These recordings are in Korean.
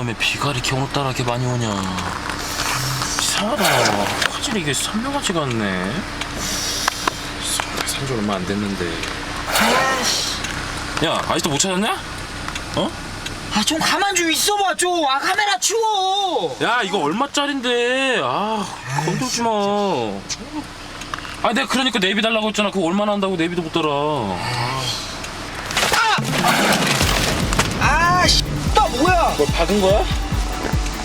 놈의 비가 이렇게 오늘따라 이렇게 많이 오냐. 이상하다. 화질이 이게 선명하지가 않네. 산지 얼마 안 됐는데. 야, 아직도 못 찾았냐? 어? 아, 좀 가만 좀 있어봐 좀. 아, 카메라 치워. 야, 이거 얼마짜린데? 아, 건들지 마. 아, 내가 그러니까 내비 달라고 했잖아. 그거 얼마나 한다고 내비도 못 달아. 씨, 또 뭐야? 뭘 박은 거야?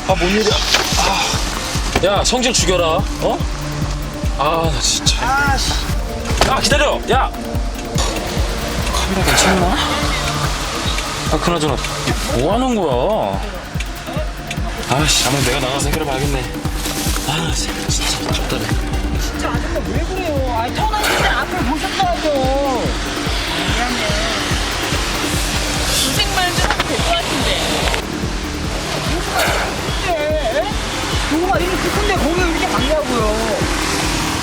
아, 뭔 일이야? 아. 야, 성질 죽여라. 어? 아, 나 진짜. 씨. 야, 기다려. 야. 카메라 괜찮나? 아, 그나저나 이게 뭐 하는 거야? 아씨, 아마 내가 나가서 해결해 봐야겠네. 아, 진짜 답답해. 진짜 아줌마 왜 그래요? 아니, 터널인데 앞을 보셨다고. 미안해. 고생만 좀 하면 될 것 같은데. 근데 누가 이렇게 큰데 거기 왜 이렇게 막냐고요?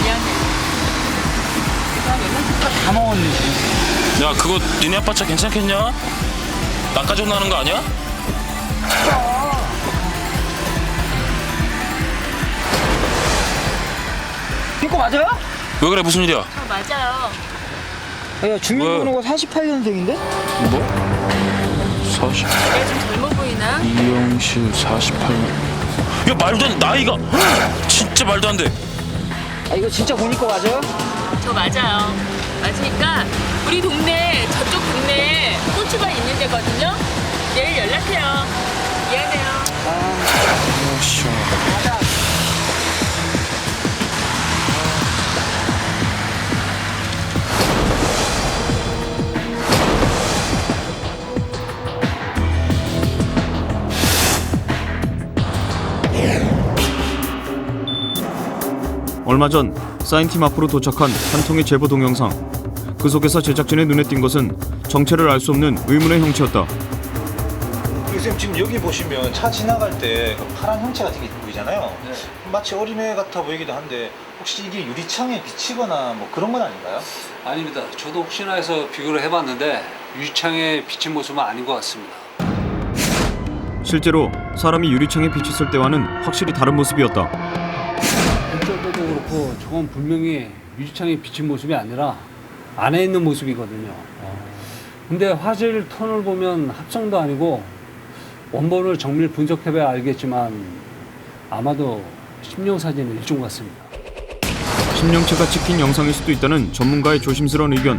미안해. 내가 연락처 다 먹었는데. 야, 그거 니네 아빠 차 괜찮겠냐? 나까지 혼나는 거 아니야? 이거 맞아요? 왜 그래, 무슨 일이야? 저 맞아요. 야, 주민번호가 48년생인데? 뭐? 40. 내가 좀 젊어 보이나? 이영실 48년. 야, 말도 안 돼. 나이가 진짜 말도 안 돼. 아, 이거 진짜 보니까 맞아요? 저 맞아요. 맞으니까 우리 동네 저쪽 동네에 꽃집가 있는 데거든요. 내일 연락해요. 미안해요. 시원하다. 얼마 전 사인팀 앞으로 도착한 한 통의 제보 동영상. 그 속에서 제작진의 눈에 띈 것은 정체를 알 수 없는 의문의 형체였다. 선생님, 지금 여기 보시면 차 지나갈 때그 파란 형체 같은 게 보이잖아요. 마치 어린애 같아 보이기도 한데 혹시 이게 유리창에 비치거나 뭐 그런 건 아닌가요? 아닙니다. 저도 혹시나 해서 비교를 해봤는데 유리창에 비친 모습은 아닌 것 같습니다. 실제로 사람이 유리창에 비쳤을 때와는 확실히 다른 모습이었다. 이쪽도 그렇고 저건 분명히 유리창에 비친 모습이 아니라 안에 있는 모습이거든요. 근데 화질 톤을 보면 합성도 아니고 원본을 정밀 분석해봐야 알겠지만 아마도 심령사진의 일종 같습니다. 심령체가 찍힌 영상일 수도 있다는 전문가의 조심스러운 의견.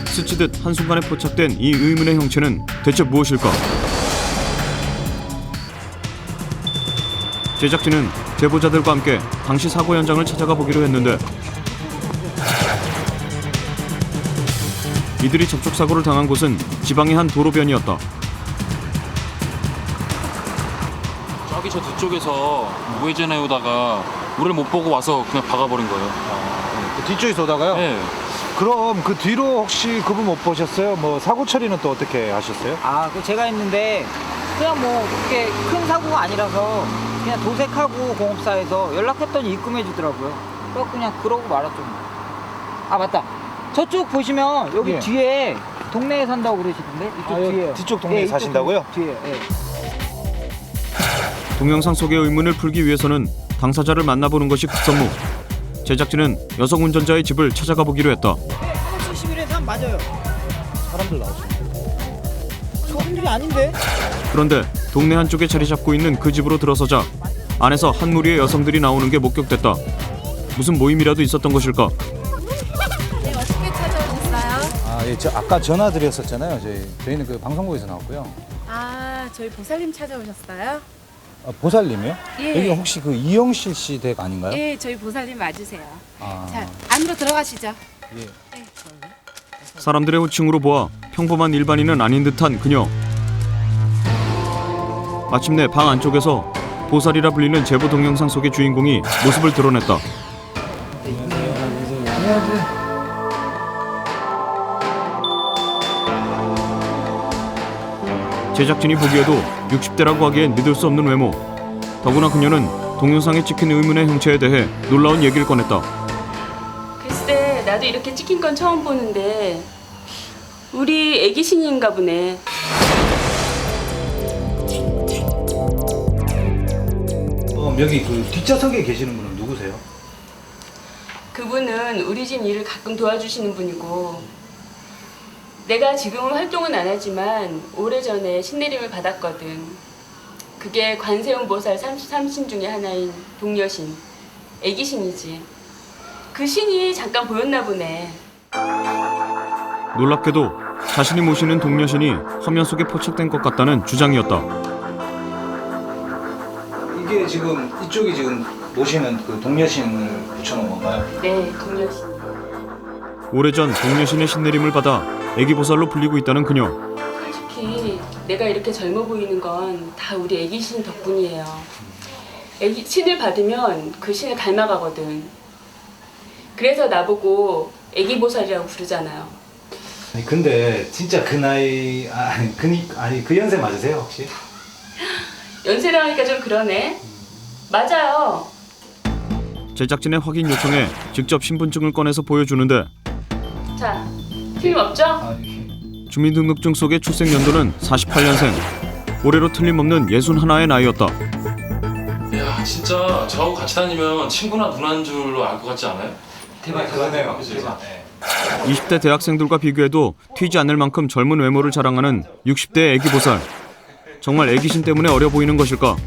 스치듯 한순간에 포착된 이 의문의 형체는 대체 무엇일까? 제작진은 제보자들과 함께 당시 사고 현장을 찾아가 보기로 했는데 이들이 접촉사고를 당한 곳은 지방의 한 도로변이었다. 저기 저 뒤쪽에서 우회전해 오다가 우리를 못 보고 와서 그냥 박아버린 거예요. 그 뒤쪽에서 오다가요? 네. 그럼 그 뒤로 혹시 그분 못 보셨어요? 뭐 사고 처리는 또 어떻게 하셨어요? 아, 그 제가 했는데 그냥 뭐 그렇게 큰 사고가 아니라서 그냥 도색하고 공업사에서 연락했더니 입금해 주더라고요. 그래서 그냥 그러고 말았죠. 아, 맞다. 저쪽 보시면 여기 예. 뒤에 동네에 산다고 그러시던데? 이쪽 뒤에. 뒤쪽 동네에 이쪽 사신다고요? 뒤에. 예. 동영상 속의 의문을 풀기 위해서는 당사자를 만나보는 것이 급선무. 제작진은 여성 운전자의 집을 찾아가 보기로 했다. 371에 3 맞아요. 사람들 나오시죠. 저분들이 아닌데? 그런데 동네 한쪽에 자리 잡고 있는 그 집으로 들어서자 안에서 한 무리의 여성들이 나오는 게 목격됐다. 무슨 모임이라도 있었던 것일까? 네, 어떻게 찾아오셨어요? 아, 예, 저 아까 전화 드렸었잖아요. 저희는 그 방송국에서 나왔고요. 아, 저희 보살님 찾아오셨어요? 아, 보살님이요? 예. 여기 혹시 그 이영실 씨 댁 아닌가요? 예, 저희 보살님 맞으세요. 아, 자, 안으로 들어가시죠. 예. 사람들의 호칭으로 보아 평범한 일반인은 아닌 듯한 그녀. 마침내 방 안쪽에서 보살이라 불리는 제보 동영상 속의 주인공이 모습을 드러냈다. 제작진이 보기에도 60대라고 하기엔 믿을 수 없는 외모. 더구나 그녀는 동영상에 찍힌 의문의 형체에 대해 놀라운 얘기를 꺼냈다. 글쎄, 나도 이렇게 찍힌 건 처음 보는데 우리 애기 신인가 보네. 그럼 여기 그 뒷좌석에 계시는 분은 누구세요? 그분은 우리 집 일을 가끔 도와주시는 분이고 내가 지금은 활동은 안 하지만 오래전에 신내림을 받았거든. 그게 관세음보살 33신 중에 하나인 동여신, 애기신이지. 그 신이 잠깐 보였나 보네. 놀랍게도 자신이 모시는 동료신이 화면 속에 포착된 것 같다는 주장이었다. 이게 지금 이쪽이 지금 모시는 그 동여신을 붙여놓은 건가요? 네, 동여신. 오래전 동료신의 신내림을 받아 애기보살로 불리고 있다는 그녀. 솔직히 내가 이렇게 젊어 보이는 건 다 우리 애기신 덕분이에요. 애기 신을 받으면 그 신을 닮아가거든. 그래서 나보고 애기보살이라고 부르잖아요. 아니 근데 진짜 그 나이 아니 그 연세 맞으세요 혹시? 연세랑 하니까 좀 그러네. 맞아요. 제작진의 확인 요청에 직접 신분증을 꺼내서 보여주는데 자, 틀림없죠? 아니 주민등록증 속의 출생 연도는 48년생. 올해로 틀림없는 61의 나이였다. 야 진짜 저하고 같이 다니면 친구나 누나인 줄로 알 것 같지 않아요? 대박 그러네요. 그치? 대박. 20대 대학생들과 비교해도 튀지 않을 만큼 젊은 외모를 자랑하는 60대 애기보살. 정말 애기신 때문에 어려 보이는 것일까?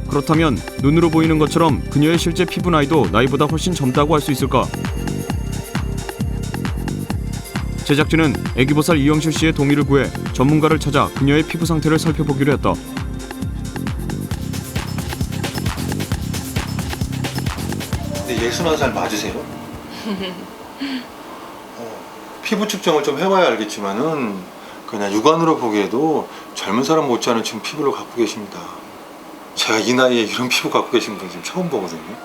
그렇다면 눈으로 보이는 것처럼 그녀의 실제 피부 나이도 나이보다 훨씬 젊다고 할 수 있을까? 제작진은 애기보살 이영실 씨의 동의를 구해 전문가를 찾아 그녀의 피부 상태를 살펴보기로 했다. 근데 61살 맞으세요? 피부 측정을 좀 해봐야 알겠지만은 그냥 육안으로 보기에도 젊은 사람 못지않은 지금 피부를 갖고 계십니다. 제가 이 나이에 이런 피부 갖고 계신 분 지금 처음 보거든요.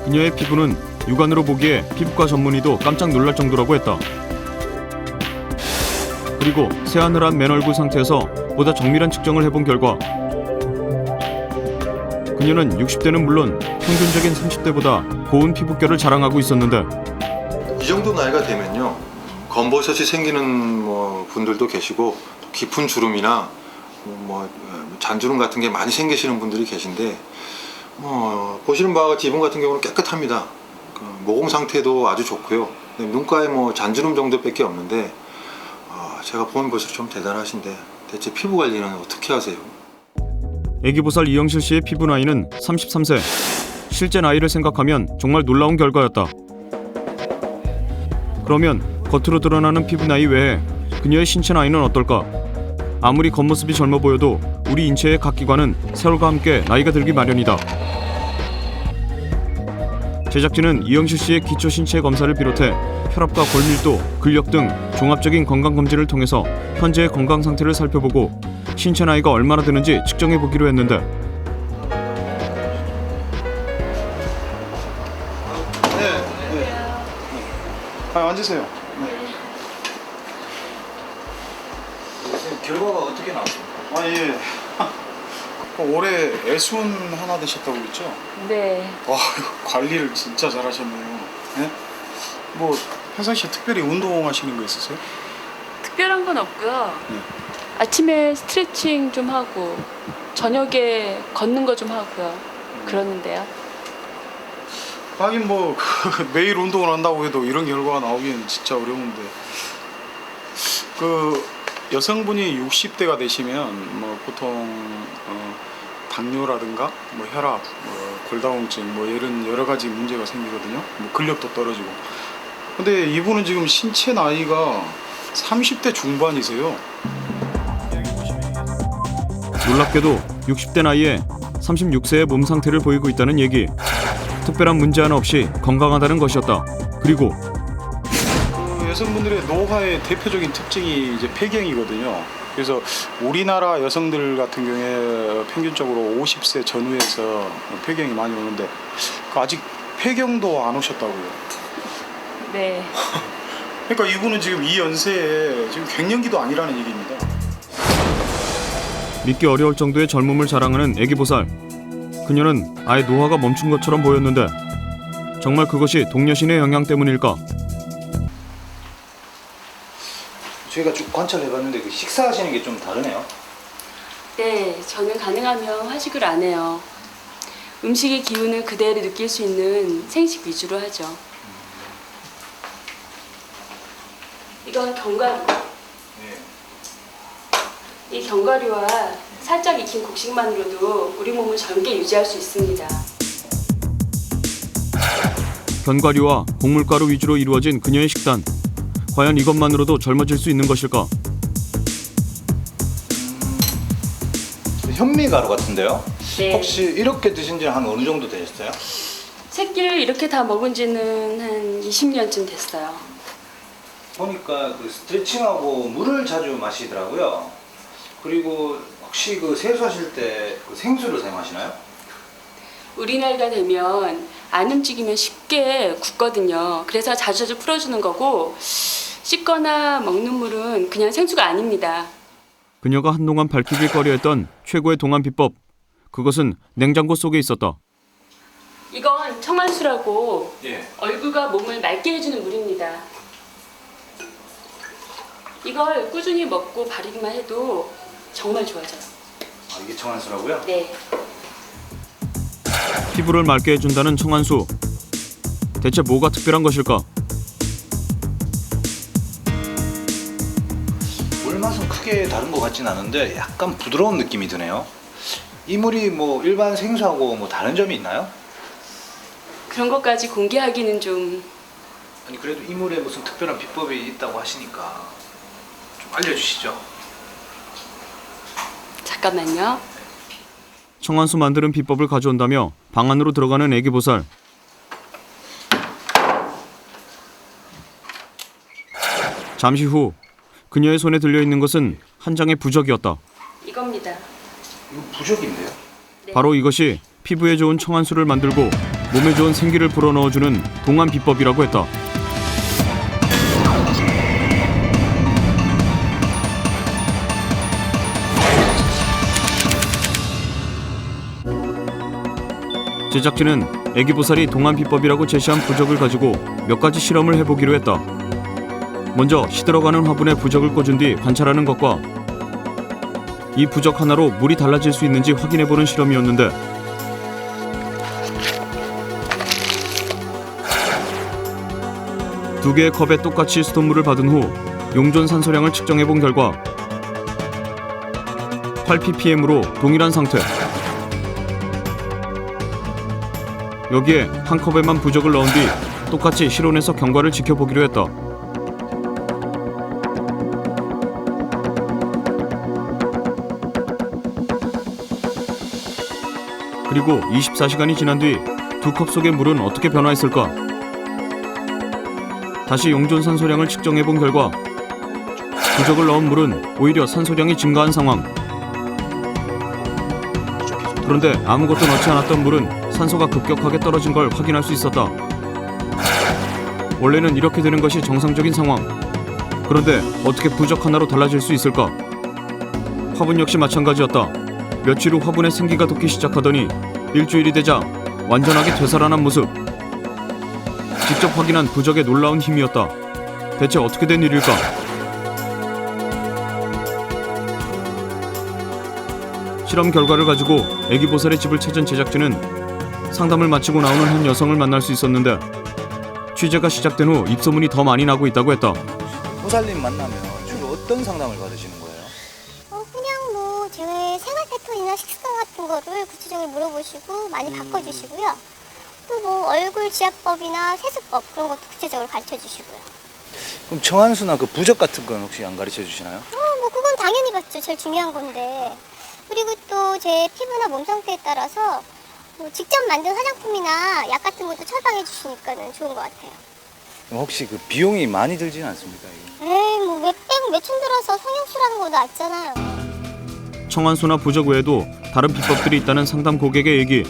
그녀의 피부는 육안으로 보기에 피부과 전문의도 깜짝 놀랄 정도라고 했다. 그리고 세안을 한 맨 얼굴 상태에서 보다 정밀한 측정을 해본 결과 그녀는 60대는 물론 평균적인 30대보다 고운 피부결을 자랑하고 있었는데 이 정도 나이가 되면요, 검버섯이 생기는 분들도 계시고 깊은 주름이나 잔주름 같은 게 많이 생기시는 분들이 계신데 보시는 바와 같이 이분 같은 경우는 깨끗합니다. 모공 상태도 아주 좋고요. 눈가에 잔주름 정도밖에 없는데 제가 보면 볼수록 좀 대단하신데 대체 피부 관리는 어떻게 하세요? 애기보살 이영실 씨의 피부 나이는 33세. 실제 나이를 생각하면 정말 놀라운 결과였다. 그러면 겉으로 드러나는 피부 나이 외에 그녀의 신체 나이는 어떨까? 아무리 겉모습이 젊어 보여도 우리 인체의 각 기관은 세월과 함께 나이가 들기 마련이다. 제작진은 이영실 씨의 기초 신체 검사를 비롯해 혈압과 골밀도, 근력 등 종합적인 건강 검진을 통해서 현재의 건강 상태를 살펴보고 신체 나이가 얼마나 되는지 측정해 보기로 했는데 앉으세요. 결과가 어떻게 나왔어요? 예. 올해 애순 하나 되셨다고 그랬죠? 네. 와, 관리를 진짜 잘하셨네요. 네? 평상시에 특별히 운동하시는 거 있으세요? 특별한 건 없고요. 네. 아침에 스트레칭 좀 하고 저녁에 걷는 거 좀 하고요. 그러는데요. 하긴 매일 운동을 한다고 해도 이런 결과가 나오기는 진짜 어려운데 여성분이 60대가 되시면 보통 당뇨라든가 혈압, 골다공증 이런 여러 가지 문제가 생기거든요. 근력도 떨어지고. 근데 이분은 지금 신체 나이가 30대 중반이세요. 놀랍게도 60대 나이에 36세의 몸 상태를 보이고 있다는 얘기. 특별한 문제 하나 없이 건강하다는 것이었다. 그리고 여성분들의 노화의 대표적인 특징이 이제 폐경이거든요. 그래서 우리나라 여성들 같은 경우에 평균적으로 50세 전후에서 폐경이 많이 오는데 아직 폐경도 안 오셨다고요. 네. 그러니까 이분은 지금 이 연세에 지금 갱년기도 아니라는 얘기입니다. 믿기 어려울 정도의 젊음을 자랑하는 애기보살. 그녀는 아예 노화가 멈춘 것처럼 보였는데 정말 그것이 동여신의 영향 때문일까? 저희가 쭉 관찰해봤는데 그 식사하시는 게 좀 다르네요. 네, 저는 가능하면 화식을 안 해요. 음식의 기운을 그대로 느낄 수 있는 생식 위주로 하죠. 이건 견과류. 네. 이 견과류와 살짝 익힌 곡식만으로도 우리 몸을 젊게 유지할 수 있습니다. 견과류와 곡물가루 위주로 이루어진 그녀의 식단. 과연 이것만으로도 젊어질 수 있는 것일까? 현미가루 같은데요? 네. 혹시 이렇게 드신 지 한 어느 정도 되셨어요? 새끼를 이렇게 다 먹은 지는 한 20년쯤 됐어요. 보니까 그 스트레칭하고 물을 자주 마시더라고요. 그리고 혹시 그 세수하실 때 그 생수를 사용하시나요? 우리 나이가 되면 안 움직이면 쉽게 굳거든요. 그래서 자주자주 풀어주는 거고 씻거나 먹는 물은 그냥 생수가 아닙니다. 그녀가 한동안 밝히길 꺼려했던 최고의 동안 비법. 그것은 냉장고 속에 있었다. 이건 청안수라고 예. 얼굴과 몸을 맑게 해주는 물입니다. 이걸 꾸준히 먹고 바르기만 해도 정말 좋아져요. 아, 이게 청안수라고요? 네. 피부를 맑게 해준다는 청안수. 대체 뭐가 특별한 것일까? 물 맛은 크게 다른 것 같진 않은데 약간 부드러운 느낌이 드네요. 이 물이 뭐 일반 생수하고 뭐 다른 점이 있나요? 그런 것까지 공개하기는 좀 아니 그래도 이 물에 무슨 특별한 비법이 있다고 하시니까 좀 알려주시죠. 잠깐만요. 청안수 만드는 비법을 가져온다며 방 안으로 들어가는 애기보살. 잠시 후 그녀의 손에 들려있는 것은 한 장의 부적이었다. 이겁니다. 이거 부적인데요? 바로 이것이 피부에 좋은 청안수를 만들고 몸에 좋은 생기를 불어넣어주는 동안 비법이라고 했다. 제작진은 애기보살이 동안 비법이라고 제시한 부적을 가지고 몇 가지 실험을 해보기로 했다. 먼저 시들어가는 화분에 부적을 꽂은 뒤 관찰하는 것과 이 부적 하나로 물이 달라질 수 있는지 확인해보는 실험이었는데 두 개의 컵에 똑같이 수돗물을 받은 후 용존 산소량을 측정해본 결과 8ppm으로 동일한 상태. 여기에 한 컵에만 부적을 넣은 뒤 똑같이 실온에서 경과를 지켜보기로 했다. 그리고 24시간이 지난 뒤 두 컵 속의 물은 어떻게 변화했을까? 다시 용존 산소량을 측정해본 결과 부적을 넣은 물은 오히려 산소량이 증가한 상황. 그런데 아무것도 넣지 않았던 물은 산소가 급격하게 떨어진 걸 확인할 수 있었다. 원래는 이렇게 되는 것이 정상적인 상황. 그런데 어떻게 부적 하나로 달라질 수 있을까? 화분 역시 마찬가지였다. 며칠 후 화분에 생기가 돋기 시작하더니 일주일이 되자 완전하게 되살아난 모습. 직접 확인한 부적의 놀라운 힘이었다. 대체 어떻게 된 일일까? 실험 결과를 가지고 애기보살의 집을 찾은 제작진은 상담을 마치고 나오는 한 여성을 만날 수 있었는데 취재가 시작된 후 입소문이 더 많이 나고 있다고 했다. 보살님 만나면 주로 어떤 상담을 받으시는 거예요? 그냥 뭐 제 생활 패턴이나 식습관 같은 거를 구체적으로 물어보시고 많이 바꿔주시고요. 또 뭐 얼굴 지압법이나 세수법 그런 것도 구체적으로 가르쳐 주시고요. 그럼 청안수나 그 부적 같은 건 혹시 안 가르쳐 주시나요? 뭐 그건 당연히 받죠. 제일 중요한 건데. 그리고 또 제 피부나 몸 상태에 따라서 뭐 직접 만든 화장품이나 약 같은 것도 처방해 주시니까는 좋은 것 같아요. 그럼 혹시 그 비용이 많이 들지는 않습니까? 이게? 에이 뭐 몇백 몇천 들어서 성형수라는 거 낫잖아요. 청안수나 부적 외에도 다른 비법들이 있다는 상담 고객의 얘기.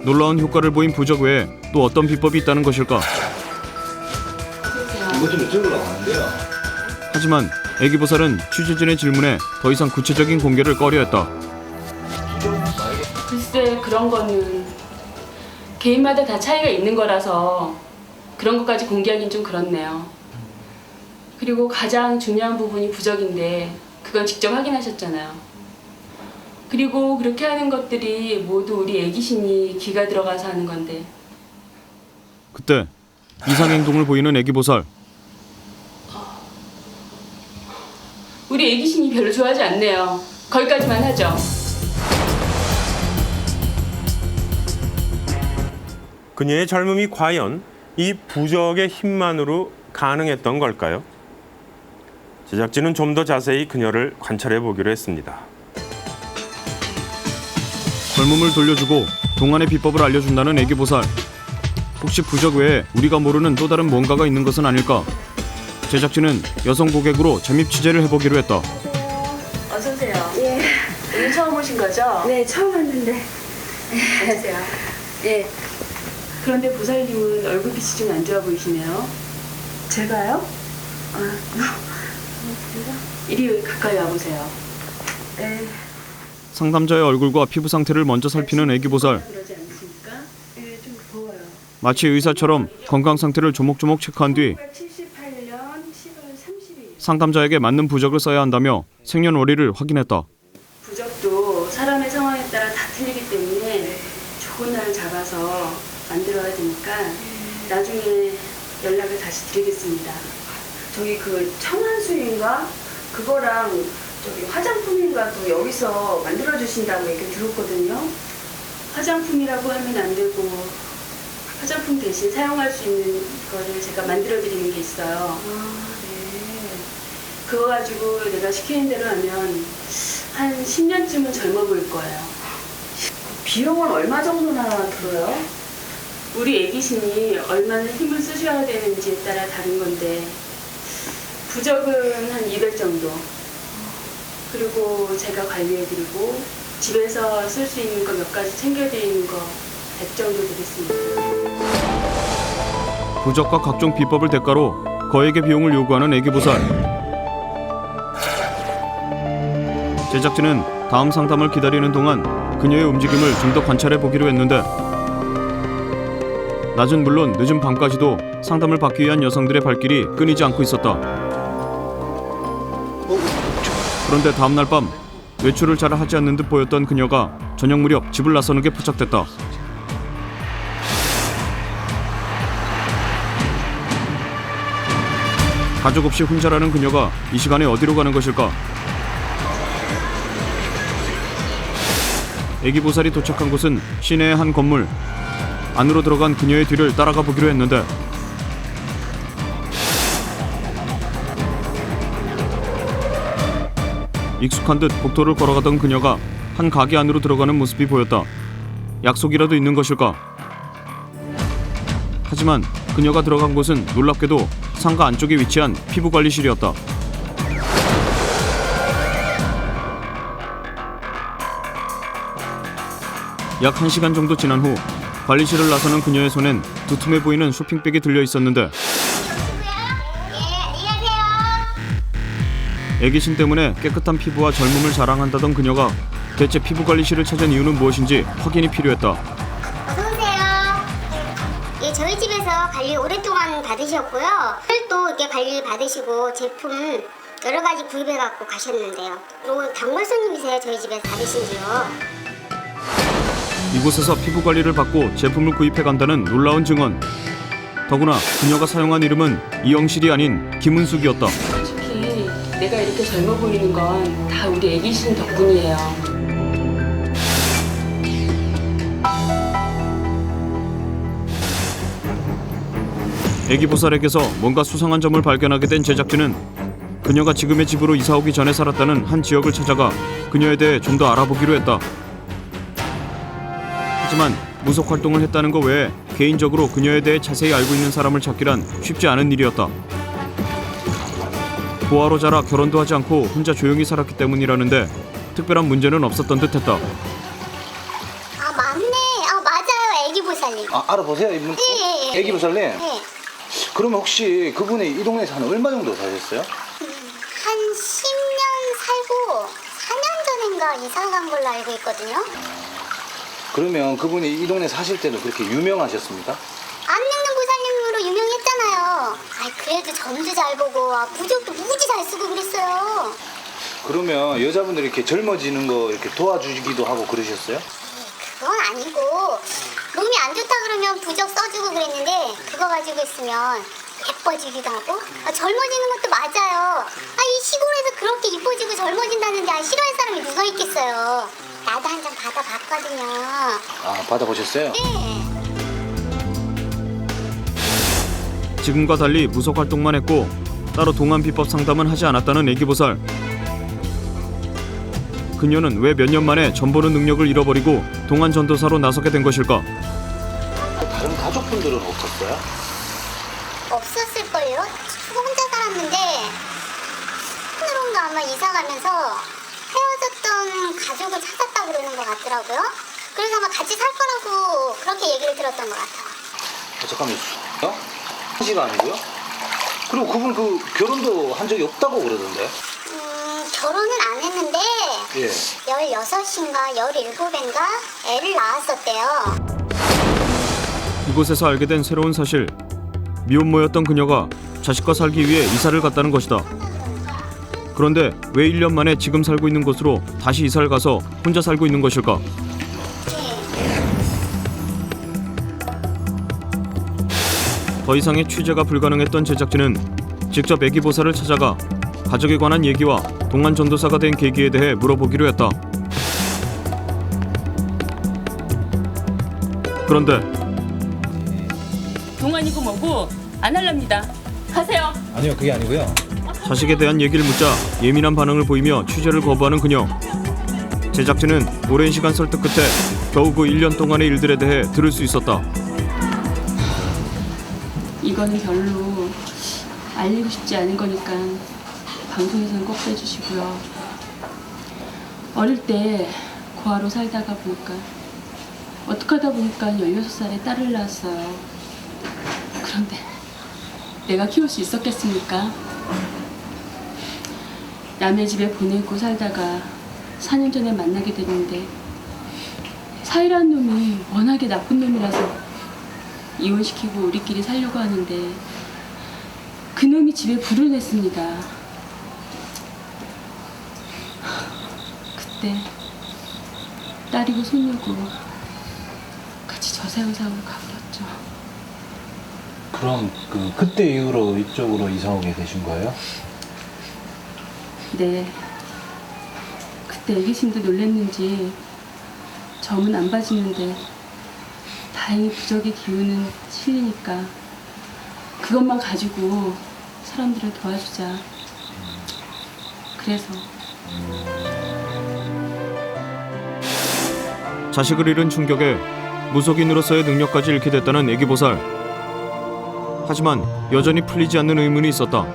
놀라운 효과를 보인 부적 외에 또 어떤 비법이 있다는 것일까? 이거 좀 적으려고 하는데요. 하지만 애기보살은 취재진의 질문에 더 이상 구체적인 공개를 꺼려했다. 글쎄 그런 거는 개인마다 다 차이가 있는 거라서 그런 것까지 공개하기는 좀 그렇네요. 그리고 가장 중요한 부분이 부적인데 그건 직접 확인하셨잖아요. 그리고 그렇게 하는 것들이 모두 우리 애기신이 기가 들어가서 하는 건데. 그때 이상 행동을 보이는 애기보살. 우리 애기신이 별로 좋아하지 않네요. 거기까지만 하죠. 그녀의 젊음이 과연 이 부적의 힘만으로 가능했던 걸까요? 제작진은 좀 더 자세히 그녀를 관찰해 보기로 했습니다. 젊음을 돌려주고 동안의 비법을 알려준다는 애기보살. 혹시 부적 외에 우리가 모르는 또 다른 뭔가가 있는 것은 아닐까? 제작진은 여성 고객으로 잠입 취재를 해보기로 했다. 어서 오세요. 예. 오늘 처음 오신 거죠? 네, 처음 왔는데. 안녕하세요. 예. 그런데 보살님은 얼굴빛이 좀 안 좋아 보이시네요. 제가요? 이리 가까이 와보세요. 네. 상담자의 얼굴과 피부 상태를 먼저 살피는 애기보살. 그러지 않으십니까? 예, 좀 더워요. 마치 의사처럼 건강 상태를 조목조목 체크한 뒤 1978년 10월 30일. 상담자에게 맞는 부적을 써야 한다며 생년월일을 확인했다. 부적도 사람의 상황에 따라 다 틀리기 때문에 좋은 날 잡아서 만들어야 되니까 나중에 연락을 다시 드리겠습니다. 저기 그 청한수인가? 그거랑 저기 화장품인가도 여기서 만들어 주신다고 얘기 들었거든요. 화장품이라고 하면 안 되고 화장품 대신 사용할 수 있는 거를 제가 만들어 드리는 게 있어요. 그거 가지고 내가 시키는 대로 하면 한 10년쯤은 젊어 보일 거예요. 비용은 얼마 정도나 들어요? 우리 애기신이 얼마나 힘을 쓰셔야 되는지에 따라 다른 건데 부적은 한 200 정도. 그리고 제가 관리해드리고 집에서 쓸 수 있는 거 몇 가지 챙겨드리는 거 100 정도 드리겠습니다. 부적과 각종 비법을 대가로 거액의 비용을 요구하는 애기보살. 제작진은 다음 상담을 기다리는 동안 그녀의 움직임을 좀 더 관찰해 보기로 했는데 낮은 물론 늦은 밤까지도 상담을 받기 위한 여성들의 발길이 끊이지 않고 있었다. 그런데 다음날 밤 외출을 잘 하지 않는 듯 보였던 그녀가 저녁 무렵 집을 나서는 게 포착됐다. 가족 없이 혼자라는 그녀가 이 시간에 어디로 가는 것일까? 애기보살이 도착한 곳은 시내의 한 건물. 안으로 들어간 그녀의 뒤를 따라가 보기로 했는데 익숙한 듯 복도를 걸어가던 그녀가 한 가게 안으로 들어가는 모습이 보였다. 약속이라도 있는 것일까? 하지만 그녀가 들어간 곳은 놀랍게도 상가 안쪽에 위치한 피부관리실이었다. 약 1시간 정도 지난 후 관리실을 나서는 그녀의 손엔 두툼해 보이는 쇼핑백이 들려 있었는데 애기신 때문에 깨끗한 피부와 젊음을 자랑한다던 그녀가 대체 피부관리실을 찾은 이유는 무엇인지 확인이 필요했다. 어서오세요. 예, 저희 집에서 관리 오랫동안 받으셨고요. 또 이렇게 관리 받으시고 제품 여러 가지 구입해갖고 가셨는데요. 그리고 단골 손님이세요. 저희 집에서 받으신 지요. 이곳에서 피부관리를 받고 제품을 구입해간다는 놀라운 증언. 더구나 그녀가 사용한 이름은 이영실이 아닌 김은숙이었다. 솔직히 내가 이렇게 젊어 보이는 건 다 우리 애기신 덕분이에요. 애기보살에게서 뭔가 수상한 점을 발견하게 된 제작진은 그녀가 지금의 집으로 이사 오기 전에 살았다는 한 지역을 찾아가 그녀에 대해 좀 더 알아보기로 했다. 하지만 무속 활동을 했다는 것 외에 개인적으로 그녀에 대해 자세히 알고 있는 사람을 찾기란 쉽지 않은 일이었다. 고아로 자라 결혼도 하지 않고 혼자 조용히 살았기 때문이라는데 특별한 문제는 없었던 듯했다. 아, 맞네. 아, 맞아요. 애기보살님. 아, 알아보세요, 이분. 예. 애기보살님. 네. 그러면 혹시 그분이 이 동네에서 한 얼마 정도 사셨어요? 한 10년 살고 4년 전인가 이사 간 걸로 알고 있거든요. 그러면 그분이 이 동네 사실 때도 그렇게 유명하셨습니까? 안 믿는 보살님으로 유명했잖아요. 그래도 점도 잘 보고 부적도 무지 잘 쓰고 그랬어요. 그러면 여자분들이 이렇게 젊어지는 거 이렇게 도와주기도 하고 그러셨어요? 그건 아니고 몸이 안 좋다 그러면 부적 써주고 그랬는데 그거 가지고 있으면 예뻐지기도 하고 젊어지는 것도 맞아요. 이 시골에서 그렇게 이뻐지고 젊어진다는데 싫어할 사람이 누가 있겠어요. 나도 한 장 받아봤거든요. 받아보셨어요? 네. 지금과 달리 무속 활동만 했고 따로 동안 비법 상담은 하지 않았다는 애기보살. 그녀는 왜 몇 년 만에 전보는 능력을 잃어버리고 동안 전도사로 나서게 된 것일까? 다른 가족분들은 없었어요? 없었을걸요? 혼자 살았는데 하늘온가 아마 이사가면서 헤어졌던 가족을 찾았다 그러는 것 같더라고요. 그래서 아마 같이 살 거라고 그렇게 얘기를 들었던 것 같아요. 잠깐만요. 한시가 아니고요? 그리고 그분 결혼도 한 적이 없다고 그러던데. 결혼은 안 했는데 16인가 17인가 애를 낳았었대요. 이곳에서 알게 된 새로운 사실. 미혼모였던 그녀가 자식과 살기 위해 이사를 갔다는 것이다. 그런데 왜 1년 만에 지금 살고 있는 곳으로 다시 이사를 가서 혼자 살고 있는 것일까? 더 이상의 취재가 불가능했던 제작진은 직접 애기보살을 찾아가 가족에 관한 얘기와 동안 전도사가 된 계기에 대해 물어보기로 했다. 그런데 동안이고 뭐고 안 할랍니다. 가세요. 아니요, 그게 아니고요. 자식에 대한 얘기를 묻자 예민한 반응을 보이며 취재를 거부하는 그녀. 제작진은 오랜 시간 설득 끝에 겨우 그 1년 동안의 일들에 대해 들을 수 있었다. 이거는 별로 알리고 싶지 않은 거니까 방송에서는 꼭 빼주시고요. 어릴 때 고아로 살다가 보니까 어떻게 하다 보니까 16살에 딸을 낳았어요. 그런데 내가 키울 수 있었겠습니까? 남의 집에 보내고 살다가 4년 전에 만나게 됐는데 사이라는 놈이 워낙에 나쁜 놈이라서 이혼시키고 우리끼리 살려고 하는데 그놈이 집에 불을 냈습니다. 그때 딸이고 손녀고 같이 저세상으로 가버렸죠. 그럼 그때 이후로 이쪽으로 이사 오게 되신 거예요? 네. 그때 애기심도 놀랬는지 점은 안 봐지는데 다행히 부적의 기운은 실리니까 그것만 가지고 사람들을 도와주자. 그래서 자식을 잃은 충격에 무속인으로서의 능력까지 잃게 됐다는 애기보살. 하지만 여전히 풀리지 않는 의문이 있었다.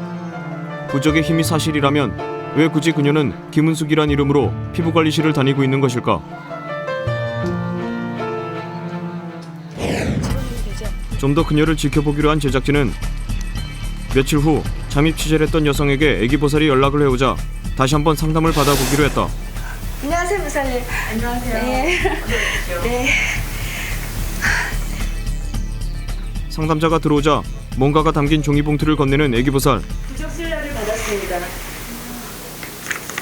부적의 힘이 사실이라면 왜 굳이 그녀는 김은숙이란 이름으로 피부관리실을 다니고 있는 것일까? 좀 더 그녀를 지켜보기로 한 제작진은 며칠 후 잠입 취재를 했던 여성에게 애기보살이 연락을 해오자 다시 한번 상담을 받아보기로 했다. 안녕하세요, 보살님. 안녕하세요. 네. 상담자가 들어오자 뭔가가 담긴 종이봉투를 건네는 애기보살. 부적 신라를 받았습니다.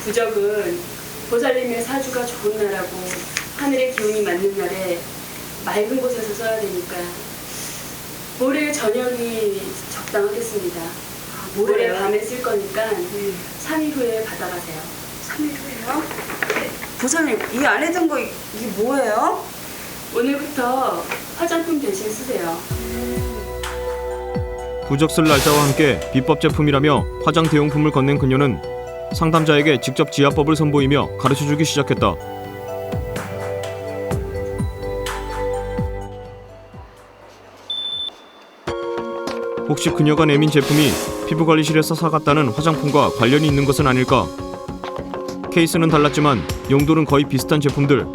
부적은 보살님의 사주가 좋은 날하고 하늘의 기운이 맞는 날에 맑은 곳에서 써야 되니까 모레 저녁이 적당하겠습니다. 모레 밤에 쓸 거니까 3일 후에 받아가세요. 3일 후에요? 보살님, 이 안에 든 거 이게 뭐예요? 오늘부터 화장품 대신 쓰세요. 부적 쓸 날짜와 함께 비법 제품이라며 화장 대용품을 건넨 그녀는 상담자에게 직접 지압법을 선보이며 가르쳐주기 시작했다. 혹시 그녀가 내민 제품이 피부관리실에서 사갔다는 화장품과 관련이 있는 것은 아닐까? 케이스는 달랐지만 용도는 거의 비슷한 제품들.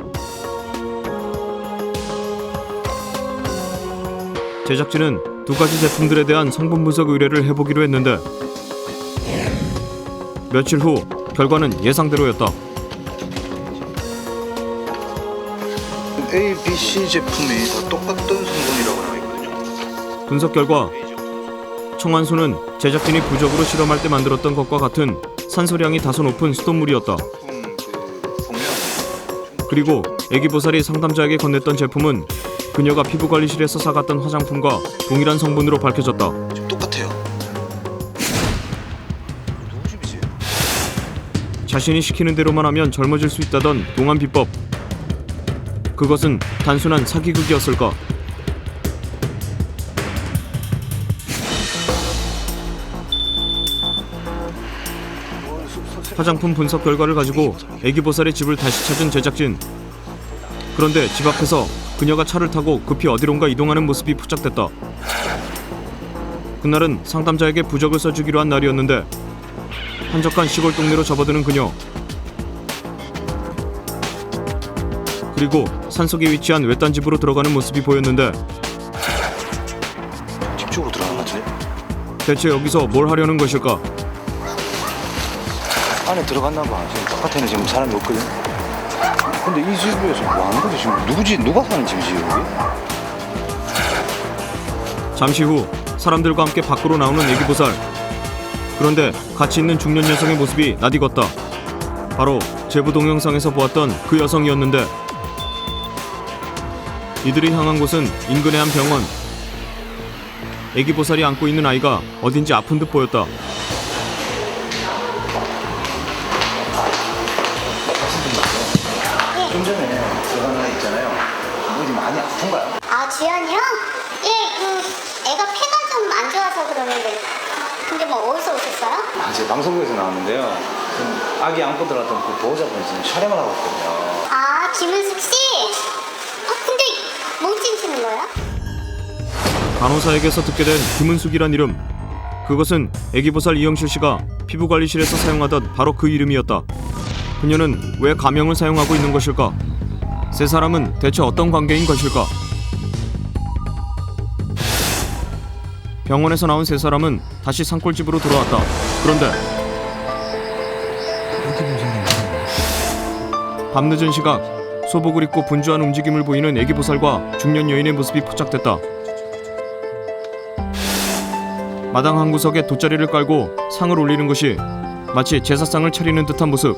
제작진은 두 가지 제품들에 대한 성분 분석 의뢰를 해보기로 했는데 며칠 후 결과는 예상대로였다. A, B, C 제품이 다 똑같던 성분이라고 나와 있거든요. 분석 결과 청환수는 제작진이 부적으로 실험할 때 만들었던 것과 같은 산소량이 다소 높은 수돗물이었다. 그리고 애기보살이 상담자에게 건넸던 제품은 그녀가 피부관리실에서 사갔던 화장품과 동일한 성분으로 밝혀졌다. 똑같아요. 누구 집이지? 자신이 시키는 대로만 하면 젊어질 수 있다던 동안 비법. 그것은 단순한 사기극이었을까? 화장품 분석 결과를 가지고 애기보살의 집을 다시 찾은 제작진. 그런데 집 앞에서 그녀가 차를 타고 급히 어디론가 이동하는 모습이 포착됐다. 그날은 상담자에게 부적을 써주기로 한 날이었는데 한적한 시골 동네로 접어드는 그녀. 그리고 산속에 위치한 외딴 집으로 들어가는 모습이 보였는데 집 쪽으로 들어간 것 같은데? 대체 여기서 뭘 하려는 것일까? 안에 들어갔나 봐. 지금 바깥에는 지금 사람이 없거든. 근데 이 집에서 뭐 하는 거지? 지금 누구지? 누가 사는 집이지 여기? 잠시 후 사람들과 함께 밖으로 나오는 애기보살. 그런데 같이 있는 중년 여성의 모습이 낯익었다. 바로 제보 동영상에서 보았던 그 여성이었는데 이들이 향한 곳은 인근의 한 병원. 애기보살이 안고 있는 아이가 어딘지 아픈 듯 보였다. 좀 전에 들어간 애 있잖아요. 어디 많이 아픈가요? 아, 주연이요? 예, 애가 폐가 좀 안 좋아서 그러는데. 근데 뭐 어디서 오셨어요? 아, 제가 방송국에서 나왔는데요. 지금 아기 안고 들어갔던 그 보호자분이 지금 촬영을 하고 있거든요. 아, 김은숙 씨? 근데 몸짓 치는 거예요? 간호사에게서 듣게 된 김은숙이란 이름. 그것은 애기보살 이영실 씨가 피부관리실에서 사용하던 바로 그 이름이었다. 그녀는 왜 가명을 사용하고 있는 것일까? 세 사람은 대체 어떤 관계인 것일까? 병원에서 나온 세 사람은 다시 산골집으로 돌아왔다. 그런데 밤늦은 시각 소복을 입고 분주한 움직임을 보이는 애기보살과 중년 여인의 모습이 포착됐다. 마당 한 구석에 돗자리를 깔고 상을 올리는 것이 마치 제사상을 차리는 듯한 모습.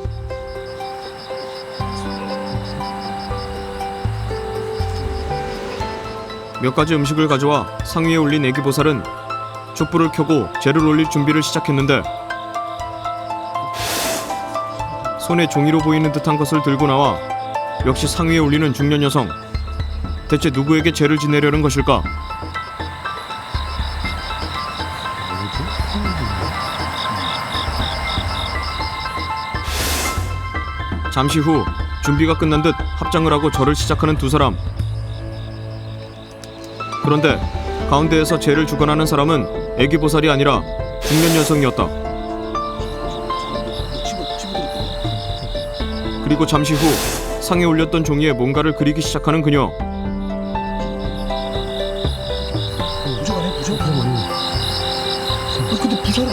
몇 가지 음식을 가져와 상 위에 올린 애기보살은 촛불을 켜고 재를 올릴 준비를 시작했는데 손에 종이로 보이는 듯한 것을 들고 나와 역시 상 위에 올리는 중년 여성. 대체 누구에게 재를 지내려는 것일까? 잠시 후 준비가 끝난 듯 합장을 하고 절을 시작하는 두 사람. 그런데 가운데에서 재를 주관하는 사람은 애기보살이 아니라 중년 여성이었다. 그리고 잠시 후 상에 올렸던 종이에 뭔가를 그리기 시작하는 그녀. 부적 아니야? 부적? 근데 부적을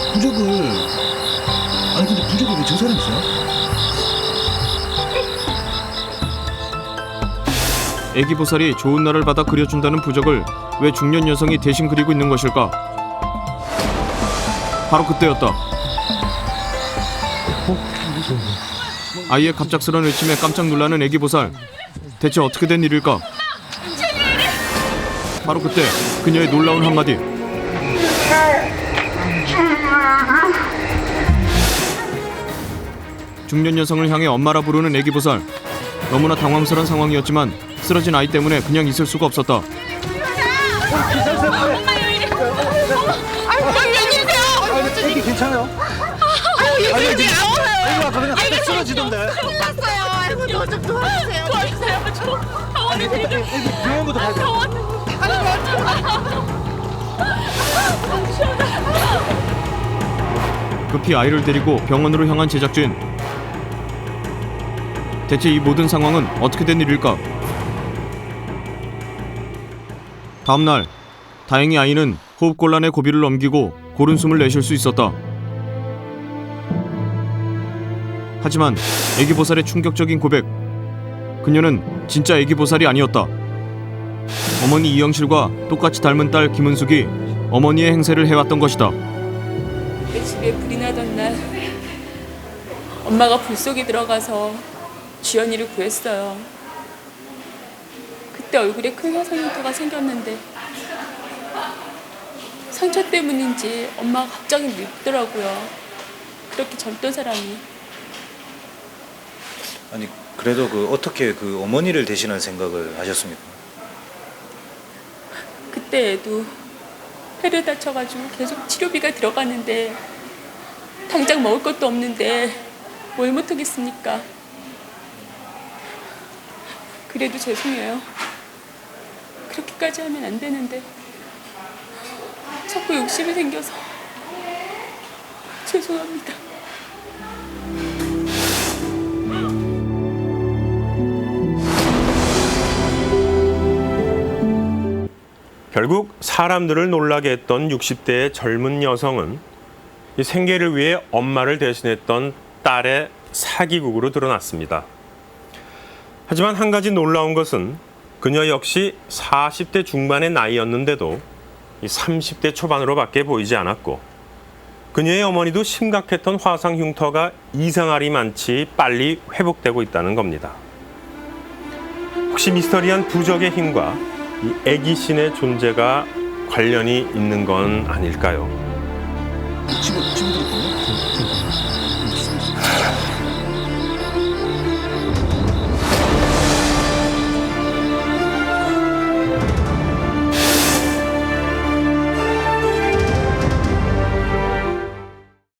아니 근데 부적을 왜 저 사람이 써요? 애기보살이 좋은 날을 받아 그려준다는 부적을 왜 중년 여성이 대신 그리고 있는 것일까? 바로 그때였다. 아이의 갑작스런 외침에 깜짝 놀라는 애기보살. 대체 어떻게 된 일일까? 바로 그때 그녀의 놀라운 한마디. 중년 여성을 향해 엄마라 부르는 애기보살. 너무나 당황스러운 상황이었지만 쓰러진 아이 때문에 그냥 있을 수가 없었다. 애기 괜찮아요? 아유, 왜 그래요? 애기 아까 그냥 살짝 쓰러지던데. 났어요. 아이고, 좀 도와주세요. 도와주세요. 저 병원에 데리고 애기 병원부터 가야 돼. 급히 아이를 데리고 병원으로 향한 제작진. 대체 이 모든 상황은 어떻게 된 일일까? 다음날 다행히 아이는 호흡곤란의 고비를 넘기고 고른 숨을 내쉴 수 있었다. 하지만 애기보살의 충격적인 고백. 그녀는 진짜 애기보살이 아니었다. 어머니 이영실과 똑같이 닮은 딸 김은숙이 어머니의 행세를 해왔던 것이다. 내 집에 불이 나던 날 엄마가 불 속에 들어가서 주연이를 구했어요. 그때 얼굴에 큰 화상흉터가 생겼는데 상처 때문인지 엄마가 갑자기 늙더라고요. 그렇게 젊던 사람이. 아니 그래도 어떻게 어머니를 대신할 생각을 하셨습니까? 그때 애도 폐를 다쳐가지고 계속 치료비가 들어가는데 당장 먹을 것도 없는데 뭘 못하겠습니까? 그래도 죄송해요. 그렇게까지 하면 안 되는데 자꾸 욕심이 생겨서 죄송합니다. 결국 사람들을 놀라게 했던 60대의 젊은 여성은 이 생계를 위해 엄마를 대신했던 딸의 사기극으로 드러났습니다. 하지만 한 가지 놀라운 것은 그녀 역시 40대 중반의 나이였는데도 이 30대 초반으로밖에 보이지 않았고 그녀의 어머니도 심각했던 화상 흉터가 이상하리만치 빨리 회복되고 있다는 겁니다. 혹시 미스터리한 부적의 힘과 이 애기신의 존재가 관련이 있는 건 아닐까요? 집어들었군요.